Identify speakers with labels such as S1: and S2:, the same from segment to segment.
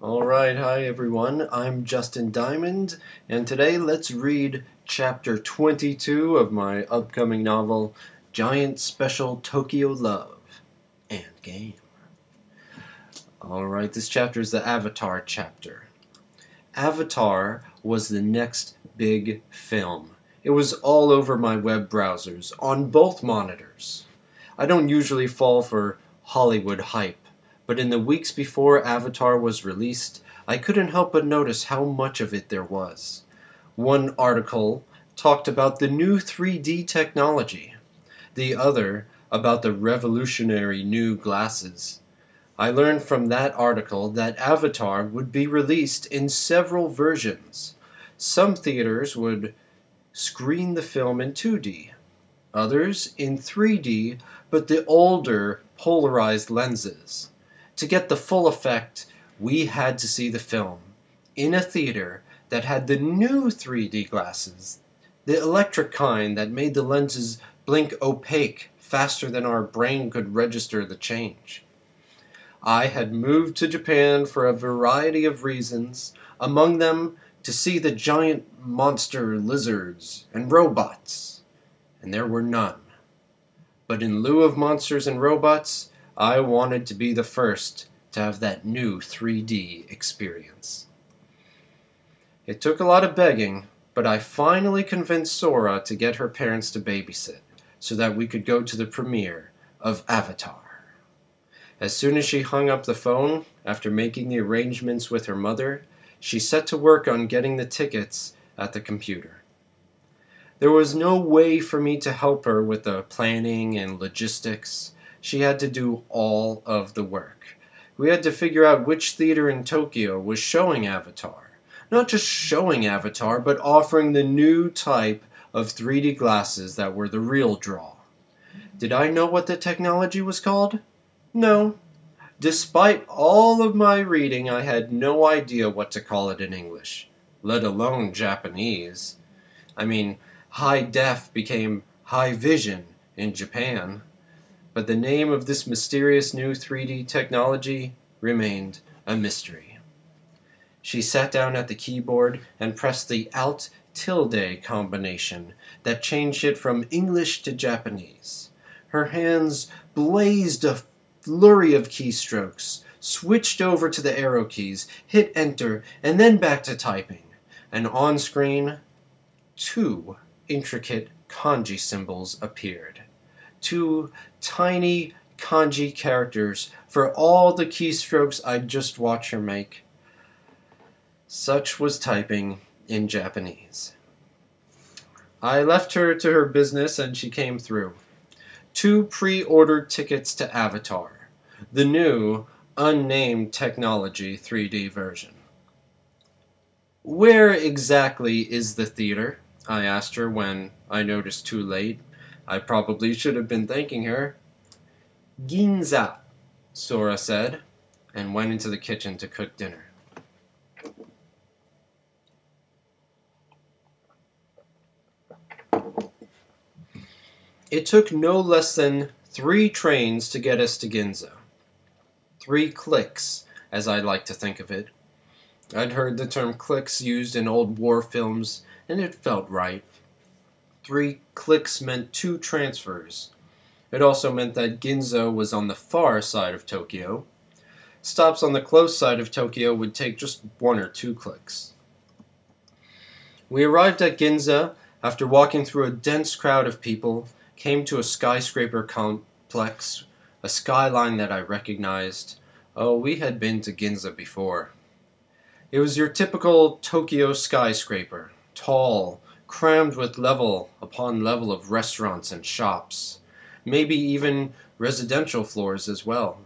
S1: Alright, hi everyone, I'm Justin Diamond, and today let's read chapter 22 of my upcoming novel, Giant Special Tokyo Love and Game. Alright, this chapter is the Avatar chapter. Avatar was the next big film. It was all over my web browsers, on both monitors. I don't usually fall for Hollywood hype, but in the weeks before Avatar was released, I couldn't help but notice how much of it there was. One article talked about the new 3D technology, the other about the revolutionary new glasses. I learned from that article that Avatar would be released in several versions. Some theaters would screen the film in 2D, others in 3D, but the older polarized lenses. To get the full effect, we had to see the film in a theater that had the new 3D glasses, the electric kind that made the lenses blink opaque faster than our brain could register the change. I had moved to Japan for a variety of reasons, among them to see the giant monster lizards and robots, and there were none. But in lieu of monsters and robots, I wanted to be the first to have that new 3D experience. It took a lot of begging, but I finally convinced Sora to get her parents to babysit so that we could go to the premiere of Avatar. As soon as she hung up the phone, after making the arrangements with her mother, she set to work on getting the tickets at the computer. There was no way for me to help her with the planning and logistics. She had to do all of the work. We had to figure out which theater in Tokyo was showing Avatar. Not just showing Avatar, but offering the new type of 3D glasses that were the real draw. Did I know what the technology was called? No. Despite all of my reading, I had no idea what to call it in English, let alone Japanese. I mean, high def became high vision in Japan, but the name of this mysterious new 3D technology remained a mystery. She sat down at the keyboard and pressed the Alt-tilde combination that changed it from English to Japanese. Her hands blazed a flurry of keystrokes, switched over to the arrow keys, hit enter, and then back to typing. And on screen, two intricate kanji symbols appeared. Two tiny kanji characters for all the keystrokes I'd just watched her make. Such was typing in Japanese. I left her to her business and she came through. 2 pre-ordered tickets to Avatar, the new, unnamed technology 3D version. Where exactly is the theater? I asked her when I noticed too late. I probably should have been thanking her. Ginza, Sora said, and went into the kitchen to cook dinner. It took no less than 3 trains to get us to Ginza. 3 clicks, as I like to think of it. I'd heard the term clicks used in old war films, and it felt right. 3 clicks meant 2 transfers. It also meant that Ginza was on the far side of Tokyo. Stops on the close side of Tokyo would take just 1 or 2 clicks. We arrived at Ginza after walking through a dense crowd of people, came to a skyscraper complex, a skyline that I recognized. Oh, we had been to Ginza before. It was your typical Tokyo skyscraper, tall, crammed with level upon level of restaurants and shops, maybe even residential floors as well.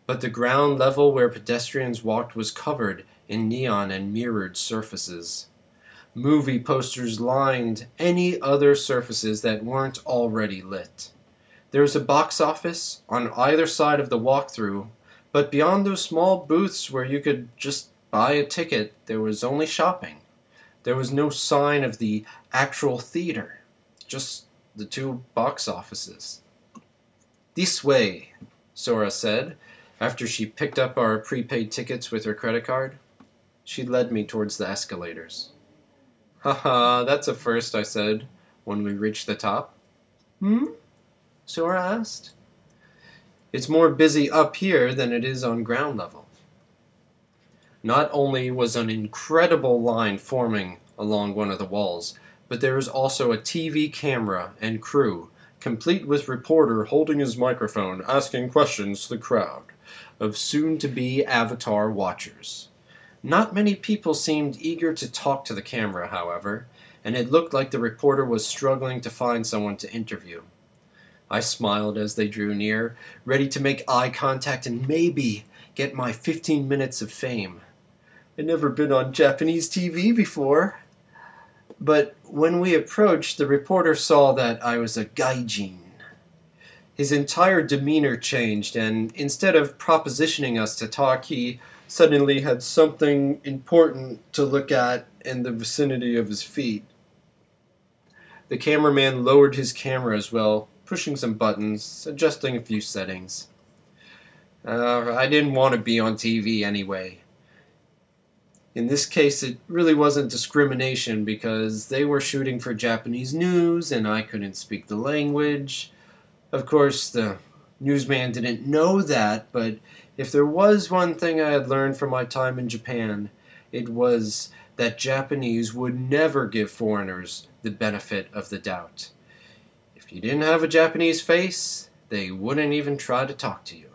S1: But the ground level where pedestrians walked was covered in neon and mirrored surfaces. Movie posters lined any other surfaces that weren't already lit. There was a box office on either side of the walkthrough, but beyond those small booths where you could just buy a ticket, there was only shopping. There was no sign of the actual theater, just the 2 box offices. This way, Sora said, After she picked up our prepaid tickets with her credit card, she led me towards the escalators. "Haha, that's a first," I said when we reached the top. "Hmm?" Sora asked. "It's more busy up here than it is on ground level." Not only was an incredible line forming along one of the walls, but there was also a TV camera and crew, complete with reporter holding his microphone asking questions to the crowd of soon-to-be Avatar watchers. Not many people seemed eager to talk to the camera, however, and it looked like the reporter was struggling to find someone to interview. I smiled as they drew near, ready to make eye contact and maybe get my 15 minutes of fame. I'd never been on Japanese TV before. But when we approached, the reporter saw that I was a gaijin. His entire demeanor changed, and instead of propositioning us to talk, he suddenly had something important to look at in the vicinity of his feet. The cameraman lowered his camera as well, pushing some buttons, adjusting a few settings. I didn't want to be on TV anyway. In this case, it really wasn't discrimination because they were shooting for Japanese news and I couldn't speak the language. Of course, the newsman didn't know that, but if there was one thing I had learned from my time in Japan, it was that Japanese would never give foreigners the benefit of the doubt. If you didn't have a Japanese face, they wouldn't even try to talk to you.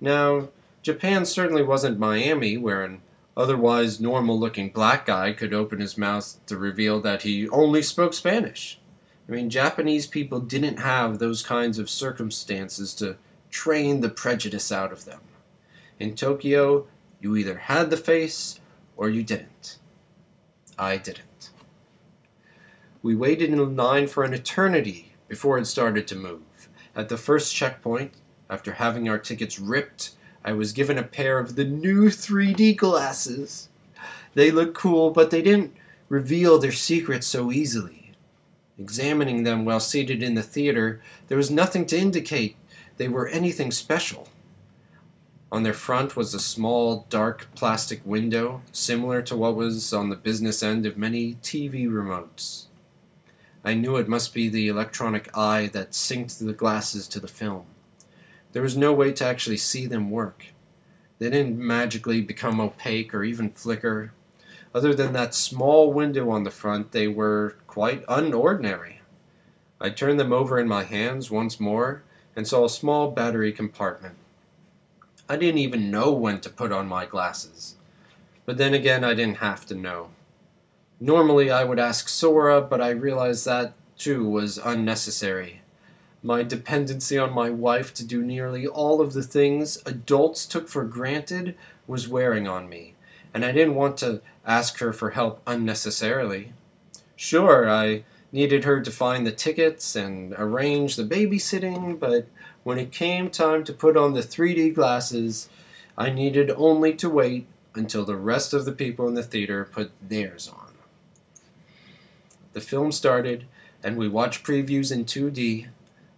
S1: Now, Japan certainly wasn't Miami, where an otherwise normal-looking black guy could open his mouth to reveal that he only spoke Spanish. I mean, Japanese people didn't have those kinds of circumstances to train the prejudice out of them. In Tokyo, you either had the face or you didn't. I didn't. We waited in line for an eternity before it started to move. At the first checkpoint, after having our tickets ripped, I was given a pair of the new 3D glasses. They looked cool, but they didn't reveal their secrets so easily. Examining them while seated in the theater, there was nothing to indicate they were anything special. On their front was a small, dark plastic window, similar to what was on the business end of many TV remotes. I knew it must be the electronic eye that synced the glasses to the film. There was no way to actually see them work. They didn't magically become opaque or even flicker. Other than that small window on the front, they were quite unordinary. I turned them over in my hands once more and saw a small battery compartment. I didn't even know when to put on my glasses. But then again, I didn't have to know. Normally I would ask Sora, but I realized that, too, was unnecessary. My dependency on my wife to do nearly all of the things adults took for granted was wearing on me, and I didn't want to ask her for help unnecessarily. Sure, I needed her to find the tickets and arrange the babysitting, but when it came time to put on the 3D glasses, I needed only to wait until the rest of the people in the theater put theirs on. The film started, and we watched previews in 2D.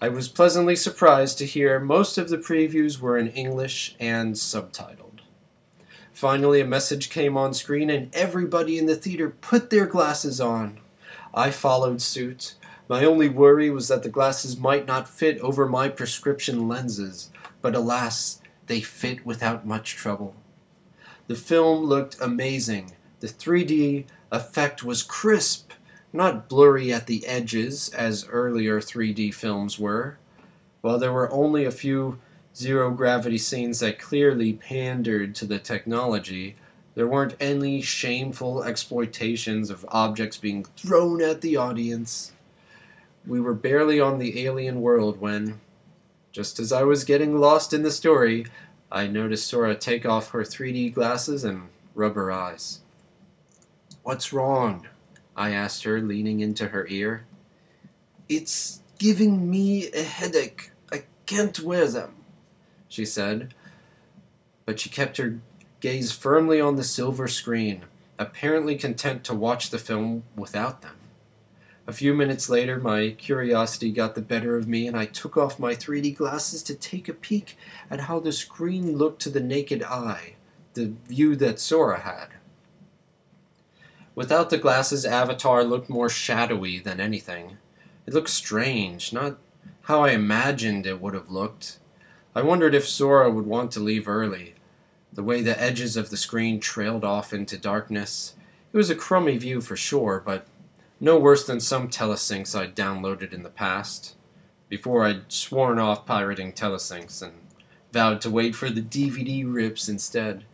S1: I was pleasantly surprised to hear most of the previews were in English and subtitled. Finally, a message came on screen and everybody in the theater put their glasses on. I followed suit. My only worry was that the glasses might not fit over my prescription lenses, but alas, they fit without much trouble. The film looked amazing. The 3D effect was crisp, not blurry at the edges as earlier 3D films were. While there were only a few zero-gravity scenes that clearly pandered to the technology, there weren't any shameful exploitations of objects being thrown at the audience. We were barely on the alien world when, just as I was getting lost in the story, I noticed Sora take off her 3D glasses and rub her eyes. "What's wrong?" I asked her, leaning into her ear. "It's giving me a headache. I can't wear them," she said. But she kept her gaze firmly on the silver screen, apparently content to watch the film without them. A few minutes later, my curiosity got the better of me, and I took off my 3D glasses to take a peek at how the screen looked to the naked eye, the view that Sora had. Without the glasses, Avatar looked more shadowy than anything. It looked strange, not how I imagined it would have looked. I wondered if Sora would want to leave early. The way the edges of the screen trailed off into darkness. It was a crummy view for sure, but no worse than some telesyncs I'd downloaded in the past, before I'd sworn off pirating telesyncs and vowed to wait for the DVD rips instead.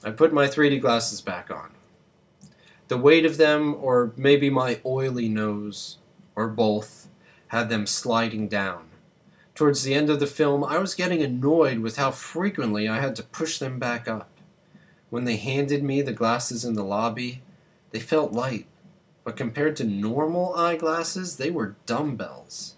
S1: I put my 3D glasses back on. The weight of them, or maybe my oily nose, or both, had them sliding down. Towards the end of the film, I was getting annoyed with how frequently I had to push them back up. When they handed me the glasses in the lobby, they felt light, but compared to normal eyeglasses, they were dumbbells.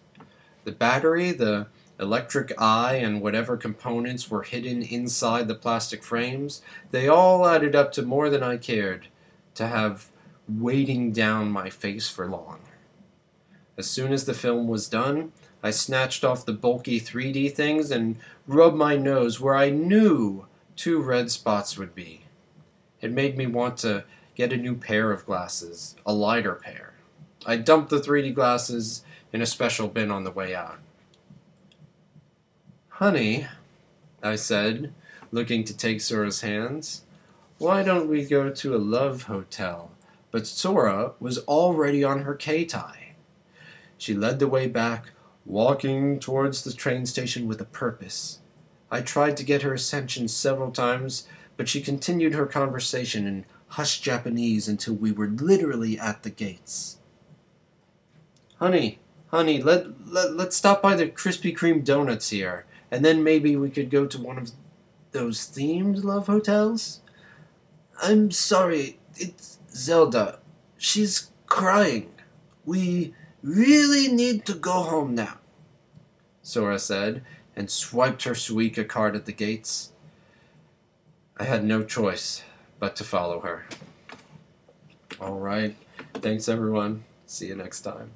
S1: The battery, the electric eye, and whatever components were hidden inside the plastic frames, they all added up to more than I cared to have weighting down my face for long. As soon as the film was done, I snatched off the bulky 3D things and rubbed my nose where I knew 2 red spots would be. It made me want to get a new pair of glasses, a lighter pair. I dumped the 3D glasses in a special bin on the way out. "Honey," I said, looking to take Sora's hands, "why don't we go to a love hotel?" But Sora was already on her K-tie. She led the way back, walking towards the train station with a purpose. I tried to get her attention several times, but she continued her conversation in hushed Japanese until we were literally at the gates. Honey, let's stop by the Krispy Kreme donuts here, and then maybe we could go to one of those themed love hotels?" "I'm sorry, it's Zelda. She's crying. We really need to go home now," Sora said, and swiped her Suica card at the gates. I had no choice but to follow her. All right. Thanks, everyone. See you next time.